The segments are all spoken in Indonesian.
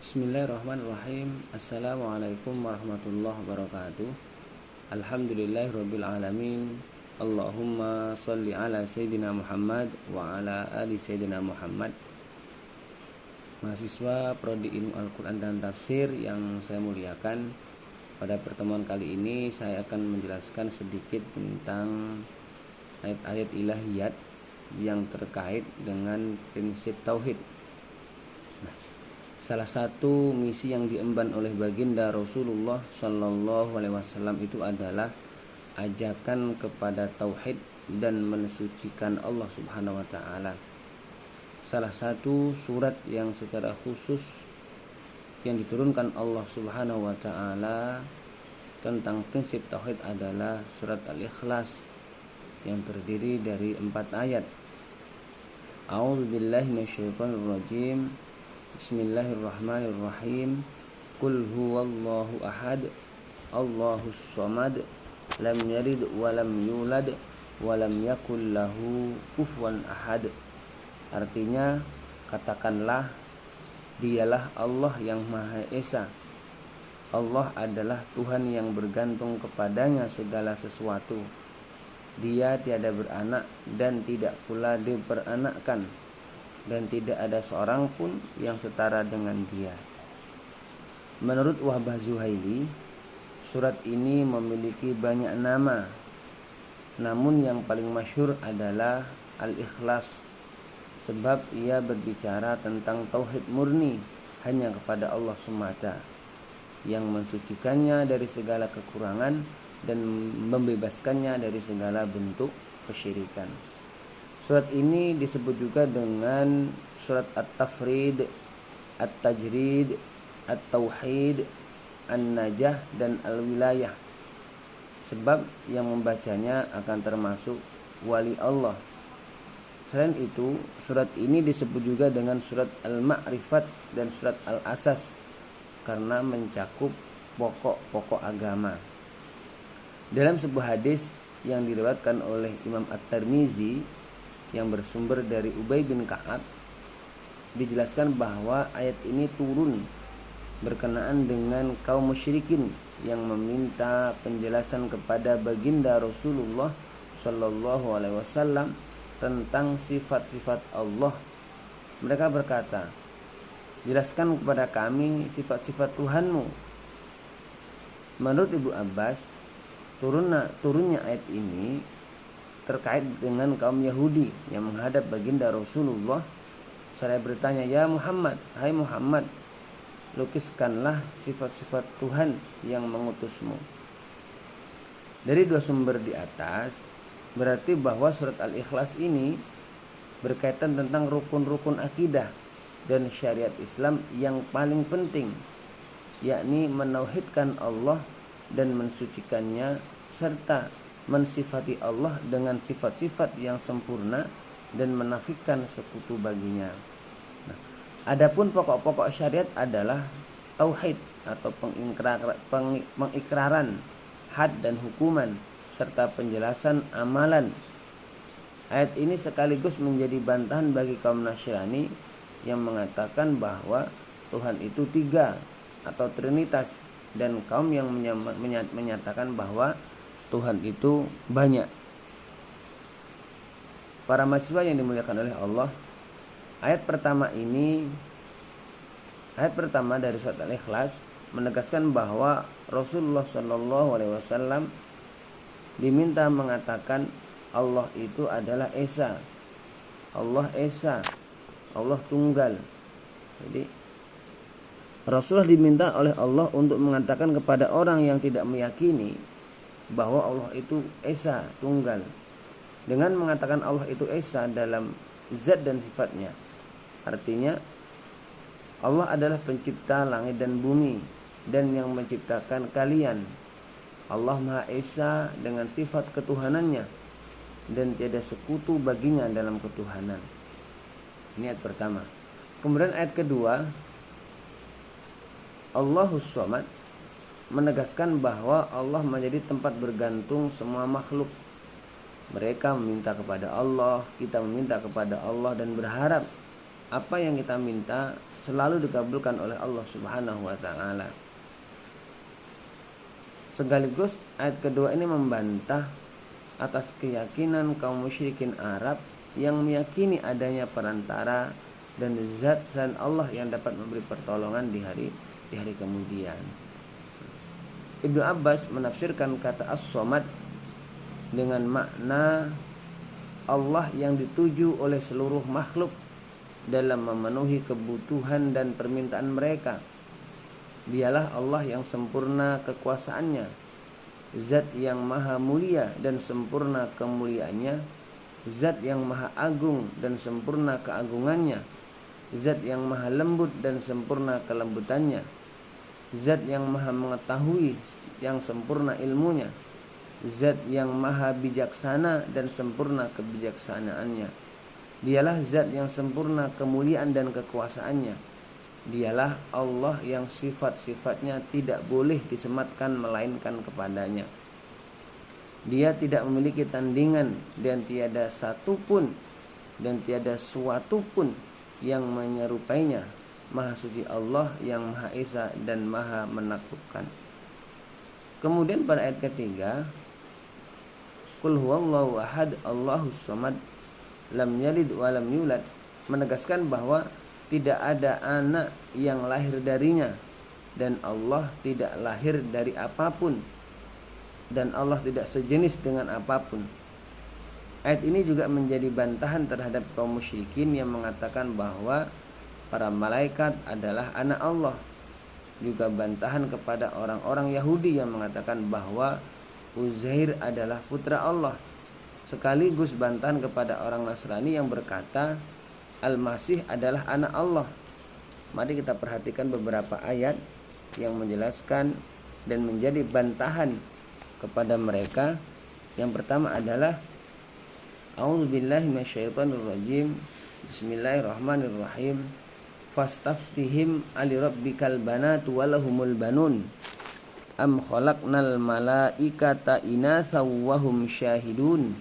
Bismillahirrahmanirrahim. Assalamualaikum warahmatullahi wabarakatuh. Alhamdulillahirabbil alamin. Allahumma shalli ala sayyidina Muhammad wa ala ali sayyidina Muhammad. Mahasiswa Prodi Ilmu Al-Quran dan Tafsir yang saya muliakan, pada pertemuan kali ini saya akan menjelaskan sedikit tentang ayat-ayat ilahiyat yang terkait dengan prinsip tauhid. Salah satu misi yang diemban oleh baginda Rasulullah Shallallahu Alaihi Wasallam itu adalah ajakan kepada tauhid dan mensucikan Allah Subhanahu Wa Taala. Salah satu surat yang secara khusus yang diturunkan Allah Subhanahu Wa Taala tentang prinsip tauhid adalah surat Al-Ikhlas yang terdiri dari 4 ayat. A'udzubillahi minasyaitonirrajim. Bismillahirrahmanirrahim. Qul huwallahu ahad, Allahus samad, lam yalid wa lam yulad wa lam yakul lahu kufuwan ahad. Artinya, katakanlah, dialah Allah yang Maha Esa. Allah adalah Tuhan yang bergantung kepadanya segala sesuatu. Dia tiada beranak dan tidak pula diperanakkan, dan tidak ada seorang pun yang setara dengan dia. Menurut Wahbah Zuhaili, surat ini memiliki banyak nama, namun yang paling masyhur adalah Al-Ikhlas, sebab ia berbicara tentang tauhid murni hanya kepada Allah semata, yang mensucikannya dari segala kekurangan dan membebaskannya dari segala bentuk kesyirikan. Surat ini disebut juga dengan surat At-Tafrid, At-Tajrid, At-Tauhid, An-Najah, dan Al-Wilayah, sebab yang membacanya akan termasuk wali Allah. Selain itu, surat ini disebut juga dengan surat Al-Ma'rifat dan surat Al-Asas karena mencakup pokok-pokok agama. Dalam sebuah hadis yang diriwayatkan oleh Imam At-Tirmizi yang bersumber dari Ubay bin Ka'ab, dijelaskan bahwa ayat ini turun berkenaan dengan kaum musyrikin yang meminta penjelasan kepada baginda Rasulullah Shallallahu Alaihi Wasallam tentang sifat-sifat Allah. Mereka berkata, jelaskan kepada kami sifat-sifat Tuhanmu. Menurut Ibnu Abbas, turunnya ayat ini terkait dengan kaum Yahudi yang menghadap baginda Rasulullah. Saya bertanya, ya Muhammad, hai Muhammad, lukiskanlah sifat-sifat Tuhan yang mengutusmu. Dari dua sumber di atas, berarti bahwa surat Al-Ikhlas ini berkaitan tentang rukun-rukun akidah dan syariat Islam yang paling penting, yakni menauhidkan Allah dan mensucikannya, serta mensifati Allah dengan sifat-sifat yang sempurna dan menafikan sekutu baginya. Adapun pokok-pokok syariat adalah tauhid atau pengikraran had dan hukuman serta penjelasan amalan. Ayat ini sekaligus menjadi bantahan bagi kaum Nasrani yang mengatakan bahwa Tuhan itu 3 atau Trinitas, dan kaum yang menyatakan bahwa Tuhan itu banyak. Para mahasiswa yang dimuliakan oleh Allah, ayat pertama dari surat Al-Ikhlas menegaskan bahwa Rasulullah Shallallahu Alaihi Wasallam diminta mengatakan Allah itu adalah Esa, Allah Esa, Allah tunggal. Jadi Rasulullah diminta oleh Allah untuk mengatakan kepada orang yang tidak meyakini bahwa Allah itu Esa, tunggal, dengan mengatakan Allah itu Esa dalam zat dan sifatnya. Artinya Allah adalah pencipta langit dan bumi dan yang menciptakan kalian. Allah Maha Esa dengan sifat ketuhanannya dan tiada sekutu baginya dalam ketuhanan. Ini ayat pertama. Kemudian ayat kedua, Allahus Samad, menegaskan bahwa Allah menjadi tempat bergantung semua makhluk. Mereka meminta kepada Allah, kita meminta kepada Allah dan berharap apa yang kita minta selalu dikabulkan oleh Allah Subhanahu wa taala. Sekaligus ayat kedua ini membantah atas keyakinan kaum musyrikin Arab yang meyakini adanya perantara dan zat selain Allah yang dapat memberi pertolongan di hari kemudian. Ibnu Abbas menafsirkan kata as-somad dengan makna Allah yang dituju oleh seluruh makhluk dalam memenuhi kebutuhan dan permintaan mereka. Dialah Allah yang sempurna kekuasaannya, zat yang maha mulia dan sempurna kemuliaannya, zat yang maha agung dan sempurna keagungannya, zat yang maha lembut dan sempurna kelembutannya, zat yang maha mengetahui yang sempurna ilmunya, zat yang maha bijaksana dan sempurna kebijaksanaannya. Dialah zat yang sempurna kemuliaan dan kekuasaannya. Dialah Allah yang sifat-sifatnya tidak boleh disematkan melainkan kepadanya. Dia tidak memiliki tandingan dan tiada satupun dan tiada suatu pun yang menyerupainya. Maha suci Allah yang Maha Esa dan Maha menakutkan. Kemudian pada ayat ketiga, Qul huwallahu ahad Allahus samad lam yalid wa lam yulad, menegaskan bahwa tidak ada anak yang lahir darinya dan Allah tidak lahir dari apapun dan Allah tidak sejenis dengan apapun. Ayat ini juga menjadi bantahan terhadap kaum musyrikin yang mengatakan bahwa para malaikat adalah anak Allah. Juga bantahan kepada orang-orang Yahudi yang mengatakan bahwa Uzair adalah putra Allah. Sekaligus bantahan kepada orang Nasrani yang berkata Al-Masih adalah anak Allah. Mari kita perhatikan beberapa ayat yang menjelaskan dan menjadi bantahan kepada mereka. Yang pertama adalah A'udzubillahi minasyaitonirrajim. Bismillahirrahmanirrahim. Fastaftihim alirabbikal banatu walahumul banun. Am khalaqnal malaikata inatha wa hum syahidun.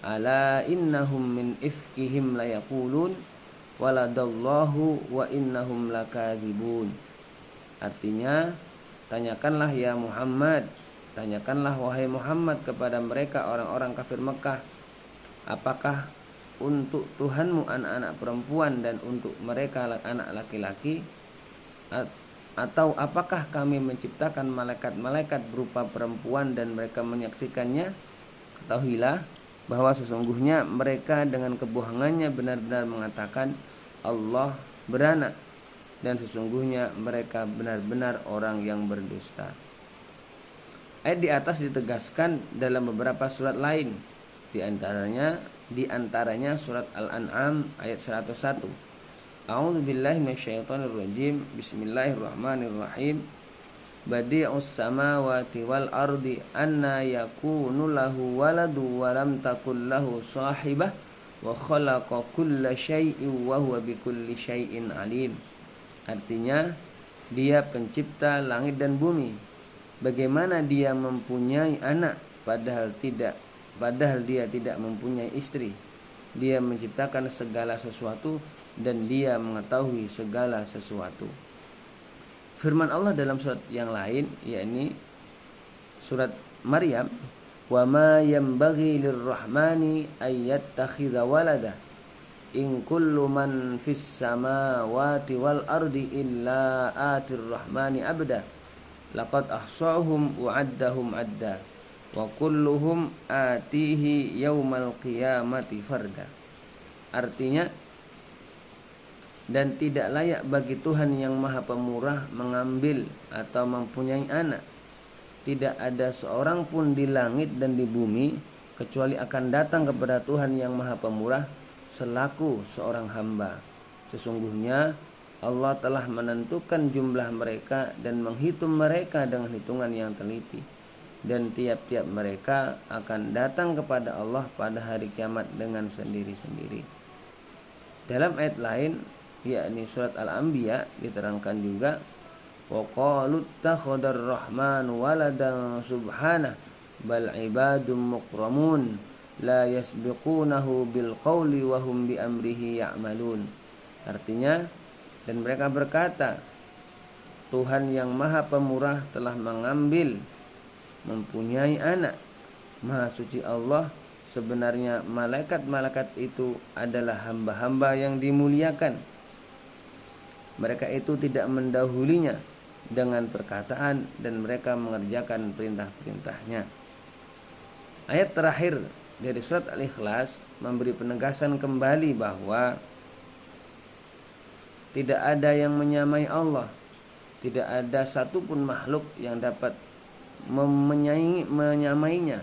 Ala innahum min ifkihim layaqulun waladallahu wa innahum lakadzibun. Artinya, tanyakanlah ya Muhammad, tanyakanlah wahai Muhammad kepada mereka orang-orang kafir Mekah, apakah untuk Tuhanmu anak-anak perempuan dan untuk mereka anak laki-laki, atau apakah kami menciptakan malaikat-malaikat berupa perempuan dan mereka menyaksikannya? Ketahuilah bahwa sesungguhnya mereka dengan kebohongannya benar-benar mengatakan Allah beranak, dan sesungguhnya mereka benar-benar orang yang berdusta. Ayat di atas ditegaskan dalam beberapa surat lain, di antaranya surat Al-An'am ayat 101. A'udzubillahi minasyaitonirrajim. Bismillahirrahmanirrahim. Badi'us samawati wal ardi anna yakunu lahu waladu wa lam takul lahu sahibah wa khalaqa kulla syai'in wa huwa bikulli syai'in alim. Artinya, dia pencipta langit dan bumi. Bagaimana dia mempunyai anak padahal dia tidak mempunyai istri. Dia menciptakan segala sesuatu dan dia mengetahui segala sesuatu. Firman Allah dalam surat yang lain, yakni surat Maryam, wa ma yanbaghi lirrahmani ay yattakhidha walada in kullu man fis samawati wal ardi illa atir rahmani abda laqad ahsahum wa addahum adda wa kulluhum atihi yaumal qiyamati farda. Artinya, dan tidak layak bagi Tuhan yang Maha Pemurah mengambil atau mempunyai anak. Tidak ada seorang pun di langit dan di bumi kecuali akan datang kepada Tuhan yang Maha Pemurah selaku seorang hamba. Sesungguhnya Allah telah menentukan jumlah mereka dan menghitung mereka dengan hitungan yang teliti. Dan tiap-tiap mereka akan datang kepada Allah pada hari kiamat dengan sendiri-sendiri. Dalam ayat lain, yakni surat Al-Anbiya, diterangkan juga wa qalu takhadar rahman waladan subhanah bal ibadum mukramun la yasbiqunahu bil qawli wa hum bi amrihi ya'malun. Artinya, Dan mereka berkata, Tuhan yang Maha Pemurah telah mengambil mempunyai anak. Maha suci Allah, sebenarnya malaikat-malaikat itu adalah hamba-hamba yang dimuliakan. Mereka itu tidak mendahulinya dengan perkataan dan mereka mengerjakan perintah-perintahnya. Ayat terakhir dari surat Al-Ikhlas memberi penegasan kembali bahwa tidak ada yang menyamai Allah. Tidak ada satupun makhluk yang dapat menyamainya.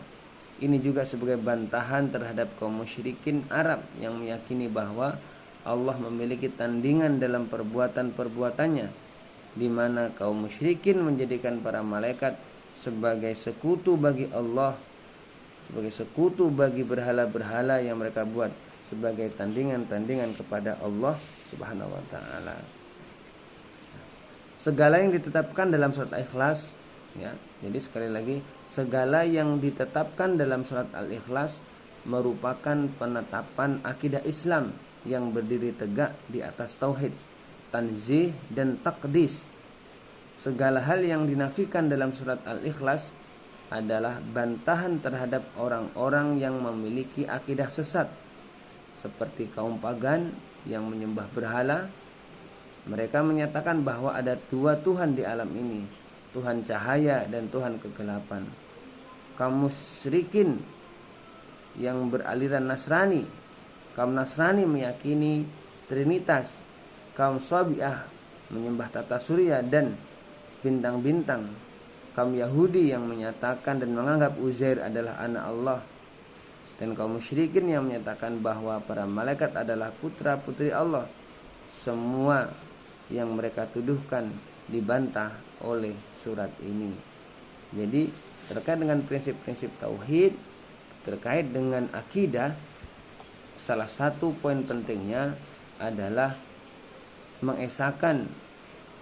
Ini juga sebagai bantahan terhadap kaum musyrikin Arab yang meyakini bahwa Allah memiliki tandingan dalam perbuatan-perbuatannya, di mana kaum musyrikin menjadikan para malaikat sebagai sekutu bagi Allah, sebagai sekutu bagi berhala-berhala yang mereka buat, sebagai tandingan-tandingan kepada Allah Subhanahu wa taala. Segala yang ditetapkan dalam surat Al-Ikhlas, ya. Jadi sekali lagi, segala yang ditetapkan dalam surat Al-Ikhlas merupakan penetapan akidah Islam yang berdiri tegak di atas tauhid, tanzih dan taqdis. Segala hal yang dinafikan dalam surat Al-Ikhlas adalah bantahan terhadap orang-orang yang memiliki akidah sesat, seperti kaum pagan yang menyembah berhala. Mereka menyatakan bahwa ada dua Tuhan di alam ini, Tuhan cahaya dan Tuhan kegelapan. Kaum musyrikin yang beraliran Nasrani, kaum Nasrani meyakini Trinitas. Kaum Sabi'ah menyembah tata surya dan bintang-bintang. Kaum Yahudi yang menyatakan dan menganggap Uzair adalah anak Allah. Dan kaum musyrikin yang menyatakan bahwa para malaikat adalah putra-putri Allah. Semua yang mereka tuduhkan dibantah oleh surat ini. Jadi terkait dengan prinsip-prinsip tauhid, terkait dengan akidah, salah satu poin pentingnya adalah mengesahkan,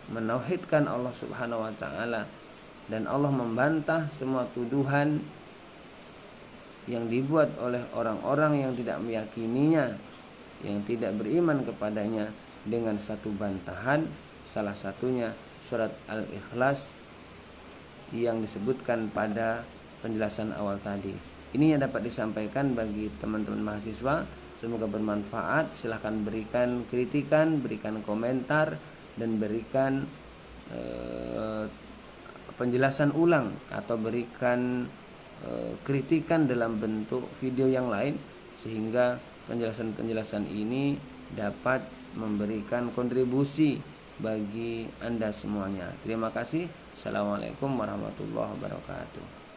menauhidkan Allah Subhanahu wa taala, dan Allah membantah semua tuduhan yang dibuat oleh orang-orang yang tidak meyakininya, yang tidak beriman kepadanya, dengan satu bantahan, salah satunya surat Al-Ikhlas yang disebutkan pada penjelasan awal tadi. Ini yang dapat disampaikan bagi teman-teman mahasiswa. Semoga bermanfaat. Silahkan berikan kritikan, berikan komentar, dan berikan penjelasan ulang atau berikan kritikan dalam bentuk video yang lain, sehingga penjelasan-penjelasan ini dapat memberikan kontribusi bagi Anda semuanya. Terima kasih. Assalamualaikum warahmatullahi wabarakatuh.